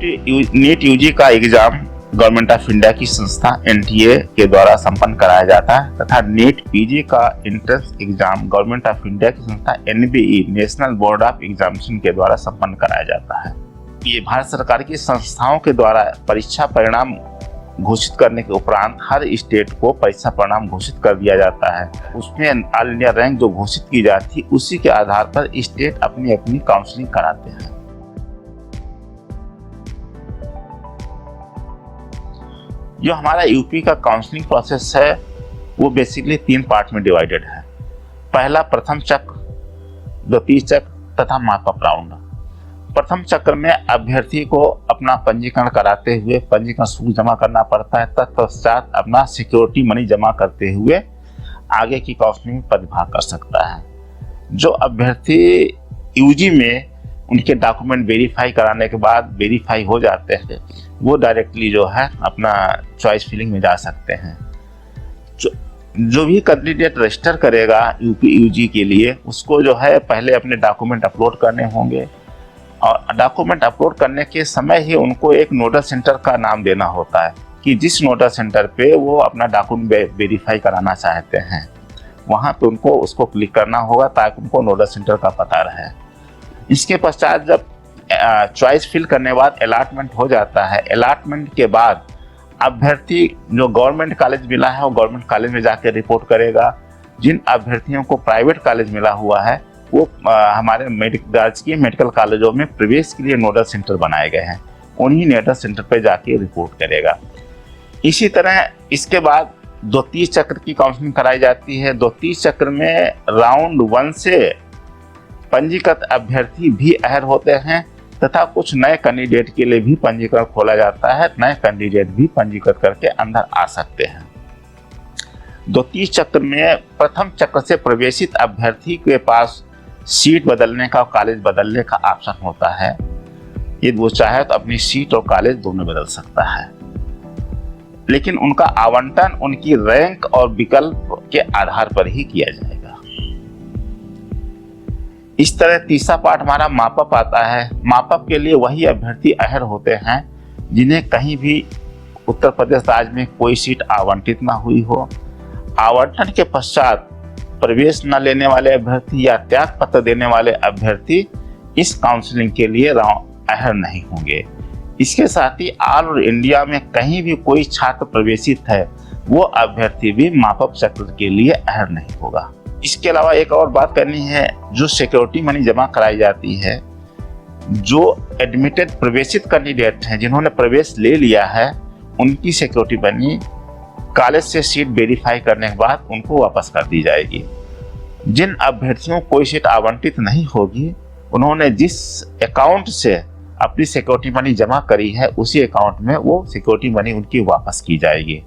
NEET UG का exam government of India की संस्था एनटीए के द्वारा संपन्न कराया जाता है तथा नीट पीजी का entrance exam government of India की संस्था NBE national board of examination के द्वारा संपन्न कराया जाता है। ये भारत सरकार की संस्थाओं के द्वारा परीक्षा परिणाम घोषित करने के उपरांत हर स्टेट को परीक्षा परिणाम घोषित कर दिया जाता है। उसमें ऑल इंडिया रैंक जो घोषित की जाती है उसी के आधार पर स्टेट अपनी अपनी काउंसलिंग कराते हैं। जो हमारा यूपी का काउंसलिंग प्रोसेस है वो बेसिकली 3 पार्ट में डिवाइडेड है। पहला प्रथम चक्र, द्वितीय चक्र तथा मार्कअप राउंड। प्रथम चक्र में अभ्यर्थी को अपना पंजीकरण कराते हुए पंजीकरण शुल्क जमा करना पड़ता है। तत्पश्चात अपना सिक्योरिटी मनी जमा करते हुए आगे की काउंसलिंग में प्रतिभाग कर सकता है। जो अभ्यर्थी यूजी में उनके डॉक्यूमेंट वेरीफाई कराने के बाद वेरीफाई हो जाते हैं वो डायरेक्टली जो है अपना चॉइस फिलिंग में जा सकते हैं। जो भी कैंडिडेट रजिस्टर करेगा यूपी यूजी के लिए उसको जो है पहले अपने डॉक्यूमेंट अपलोड करने होंगे और डॉक्यूमेंट अपलोड करने के समय ही उनको एक नोडल सेंटर का नाम देना होता है कि जिस नोडल सेंटर पे वो अपना डॉक्यूमेंट वेरीफाई कराना चाहते हैं वहाँ पे उनको उसको क्लिक करना होगा ताकि उनको नोडल सेंटर का पता रहे। इसके पश्चात जब चॉइस फिल करने के बाद अलॉटमेंट हो जाता है। अलॉटमेंट के बाद अभ्यर्थी जो गवर्नमेंट कॉलेज मिला है वो गवर्नमेंट कॉलेज में जाकर रिपोर्ट करेगा। जिन अभ्यर्थियों को प्राइवेट कॉलेज मिला हुआ है वो हमारे राजकीय मेडिकल कॉलेजों में प्रवेश के लिए नोडल सेंटर बनाए गए हैं, उन्हीं नोडल सेंटर पर जाके रिपोर्ट करेगा। इसी तरह इसके बाद द्वितीय चक्र की काउंसलिंग कराई जाती है। द्वितीय चक्र में राउंड 1 से पंजीकृत अभ्यर्थी भी अहर होते हैं तथा कुछ नए कैंडिडेट के लिए भी पंजीकरण खोला जाता है। नए कैंडिडेट भी पंजीकृत करके अंदर आ सकते हैं। द्वितीय चक्र में प्रथम चक्र से प्रवेशित अभ्यर्थी के पास सीट बदलने का और कॉलेज बदलने का ऑप्शन होता है। यदि वो चाहे तो अपनी सीट और कॉलेज दोनों बदल सकता है, लेकिन उनका आवंटन उनकी रैंक और विकल्प के आधार पर ही किया जाएगा। इस तरह तीसरा पार्ट हमारा मापअप आता है। मापअप के लिए वही अभ्यर्थी अहर होते हैं जिन्हें कहीं भी उत्तर प्रदेश राज्य में कोई सीट आवंटित ना हुई हो। आवंटन के पश्चात प्रवेश न लेने वाले अभ्यर्थी या त्याग पत्र देने वाले अभ्यर्थी इस काउंसलिंग के लिए अहर नहीं होंगे। इसके साथ ही ऑल ओवर इंडिया में कहीं भी कोई छात्र प्रवेशित है वो अभ्यर्थी भी मापअप चक्र के लिए अहर नहीं होगा। इसके अलावा एक और बात करनी है, जो सिक्योरिटी मनी जमा कराई जाती है, जो एडमिटेड प्रवेशित कैंडिडेट हैं जिन्होंने प्रवेश ले लिया है उनकी सिक्योरिटी मनी कॉलेज से सीट वेरीफाई करने के बाद उनको वापस कर दी जाएगी। जिन अभ्यर्थियों को कोई सीट आवंटित नहीं होगी उन्होंने जिस अकाउंट से अपनी सिक्योरिटी मनी जमा करी है उसी अकाउंट में वो सिक्योरिटी मनी उनकी वापस की जाएगी।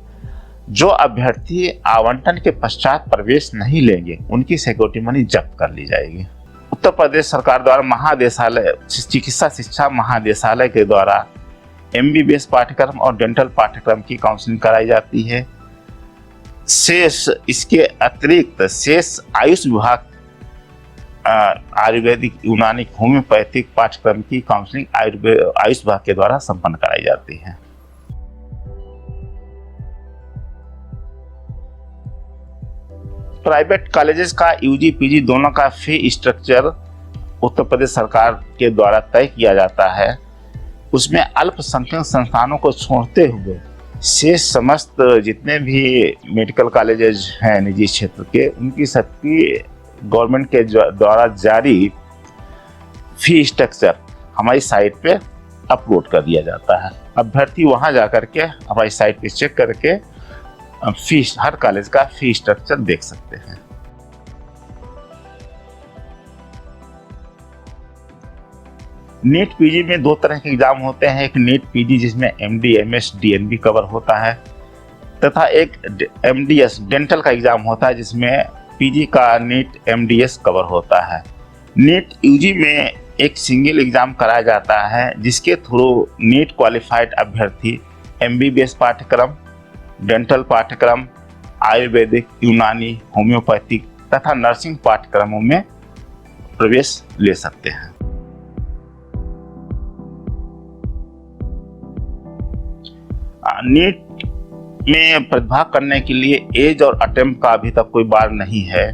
जो अभ्यर्थी आवंटन के पश्चात प्रवेश नहीं लेंगे उनकी सिक्योरिटी मनी जब्त कर ली जाएगी। उत्तर प्रदेश सरकार द्वारा महादेशालय चिकित्सा शिक्षा महादेशालय के द्वारा एमबीबीएस पाठ्यक्रम और डेंटल पाठ्यक्रम की काउंसलिंग कराई जाती है। शेष इसके अतिरिक्त शेष आयुष विभाग आयुर्वेदिक यूनानी होम्योपैथिक पाठ्यक्रम की काउंसलिंग आयुष विभाग के द्वारा संपन्न कराई जाती है। प्राइवेट कॉलेजेस का यूजी पीजी दोनों का फी स्ट्रक्चर उत्तर प्रदेश सरकार के द्वारा तय किया जाता है। उसमें अल्पसंख्यक संस्थानों को छोड़ते हुए शेष समस्त जितने भी मेडिकल कॉलेजेस हैं निजी क्षेत्र के उनकी सबकी गवर्नमेंट के द्वारा जारी फी स्ट्रक्चर हमारी साइट पे अपलोड कर दिया जाता है। अभ्यर्थी वहां जाकर के हमारी साइट पे चेक करके फीस हर कॉलेज का फी स्ट्रक्चर देख सकते हैं। नीट पीजी में 2 तरह के एग्जाम होते हैं। एक नीट पीजी जिसमें एमडी एमएस डीएनबी कवर होता है तथा एक एमडीएस डेंटल का एग्जाम होता है जिसमें पीजी का नीट एमडीएस कवर होता है। नीट यूजी में एक सिंगल एग्जाम कराया जाता है जिसके थ्रू नीट क्वालिफाइड अभ्यर्थी एमबीबीएस पाठ्यक्रम, डेंटल पाठ्यक्रम, आयुर्वेदिक, यूनानी, होम्योपैथिक तथा नर्सिंग पाठ्यक्रमों में प्रवेश ले सकते हैं। नीट में प्रतिभाग करने के लिए एज और अटेम्प्ट का अभी तक कोई बार नहीं है।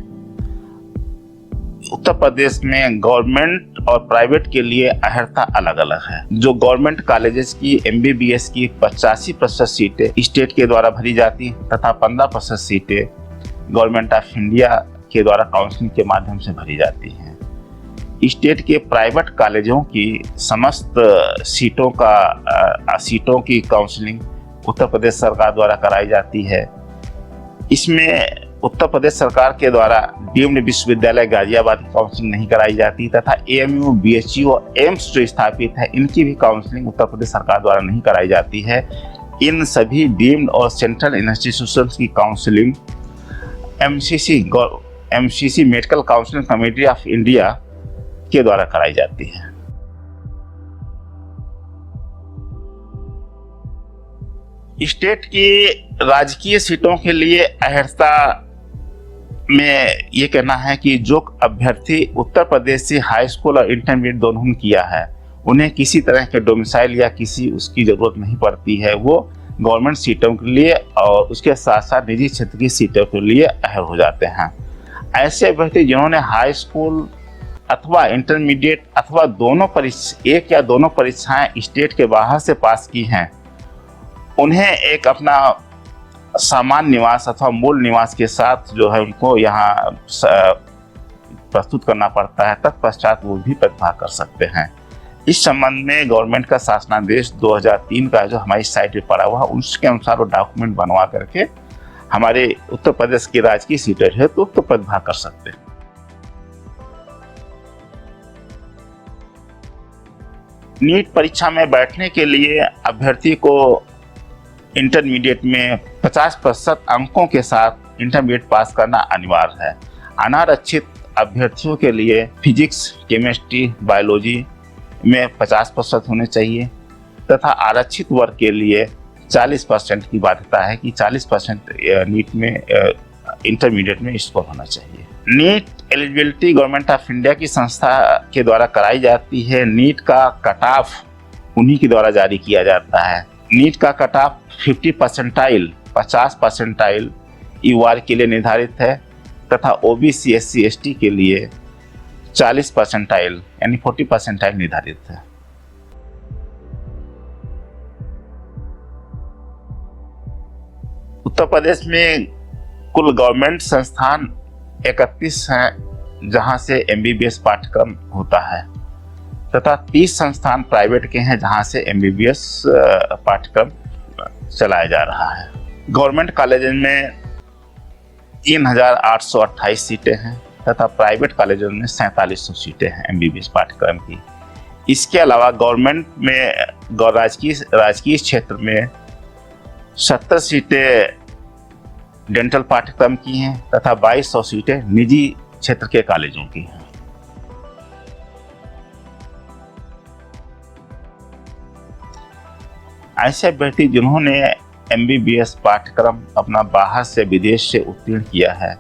उत्तर प्रदेश में गवर्नमेंट और प्राइवेट के लिए अहर्ता अलग अलग है। जो गवर्नमेंट कॉलेजेस की MBBS की 85% सीटें स्टेट के द्वारा भरी जाती तथा 15% सीटें गवर्नमेंट ऑफ इंडिया के द्वारा काउंसलिंग के माध्यम से भरी जाती हैं। स्टेट के प्राइवेट कॉलेजों की समस्त सीटों की काउंसलिंग उत्तर प्रदेश सरकार द्वारा कराई जाती है। इसमें उत्तर प्रदेश सरकार के द्वारा डीम्ड विश्वविद्यालय गाजियाबाद की काउंसलिंग नहीं कराई जाती तथा AMU, BHU और एम्स जो स्थापित है इनकी भी काउंसलिंग उत्तर प्रदेश सरकार द्वारा नहीं कराई जाती है। इन सभी डीम्ड और सेंट्रल इंस्टीट्यूशंस की counselling MCC medical counselling committee of India के द्वारा कराई जाती है। स्टेट की राजकीय सीटों के लिए अहर्ता में ये कहना है कि जो अभ्यर्थी उत्तर प्रदेश से हाई स्कूल और इंटरमीडिएट दोनों किया है उन्हें किसी तरह के डोमिसाइल या किसी उसकी जरूरत नहीं पड़ती है। वो गवर्नमेंट सीटों के लिए और उसके साथ साथ निजी क्षेत्र की सीटों के लिए अहल हो जाते हैं। ऐसे अभ्यर्थी जिन्होंने हाई स्कूल अथवा इंटरमीडिएट अथवा एक या दोनों परीक्षाएं स्टेट के बाहर से पास की हैं, उन्हें एक अपना सामान्य निवास अथवा मूल निवास के साथ जो है उनको यहाँ प्रस्तुत करना पड़ता है। तत्पश्चात वो भी प्रतिभाग कर सकते हैं। इस संबंध में गवर्नमेंट का शासनादेश 2003 का जो हमारी साइट पर पड़ा हुआ उसके अनुसार वो डॉक्यूमेंट बनवा करके हमारे उत्तर प्रदेश की राजकीय सीटें है तो प्रतिभाग कर सकते हैं। नीट परीक्षा में बैठने के लिए अभ्यर्थी को इंटरमीडिएट में 50% अंकों के साथ इंटरमीडिएट पास करना अनिवार्य है। अनारक्षित अभ्यर्थियों के लिए फिजिक्स, केमिस्ट्री, बायोलॉजी में 50% होने चाहिए तथा आरक्षित वर्ग के लिए 40% की बाध्यता है कि 40% नीट में इंटरमीडिएट में स्कोर होना चाहिए। NEET eligibility government of India की संस्था के द्वारा कराई जाती है। नीट का कट ऑफ उन्हीं के द्वारा जारी किया जाता है। नीट का कट ऑफ 50 परसेंटाइल UR के लिए निर्धारित है तथा OBC, SC, ST के लिए 40 परसेंटाइल यानी 40 परसेंटाइल निर्धारित है। उत्तर प्रदेश में कुल गवर्नमेंट संस्थान 31 हैं जहां से MBBS पाठ्यक्रम होता है तथा 30 संस्थान प्राइवेट के हैं जहां से MBBS पाठ्यक्रम चलाया जा रहा है। गवर्नमेंट कॉलेज में 3828 सीटें हैं तथा प्राइवेट कॉलेजों में 4700 सीटें हैं MBBS पाठ्यक्रम की। इसके अलावा गवर्नमेंट में राजकीय क्षेत्र में 70 सीटें डेंटल पाठ्यक्रम की हैं तथा 2200 सीटें निजी क्षेत्र के कॉलेजों की हैं। ऐसे अभ्यर्थी जिन्होंने MBBS पाठ्यक्रम अपना बाहर से विदेश से उत्तीर्ण किया है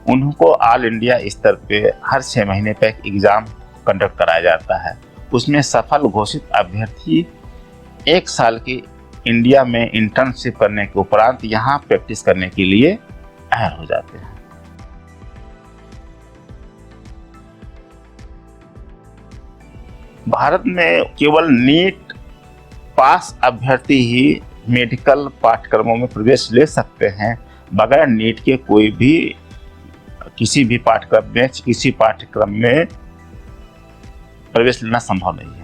उनको ऑल इंडिया स्तर पे हर 6 महीने पे एक एग्ज़ाम कंडक्ट कराया जाता है। उसमें सफल घोषित अभ्यर्थी 1 साल की इंडिया में इंटर्नशिप करने के उपरांत यहाँ प्रैक्टिस करने के लिए अहल हो जाते हैं। भारत में केवल नीट पास अभ्यर्थी ही मेडिकल पाठ्यक्रमों में प्रवेश ले सकते हैं। बगैर नीट के कोई भी किसी पाठ्यक्रम में प्रवेश लेना संभव नहीं है।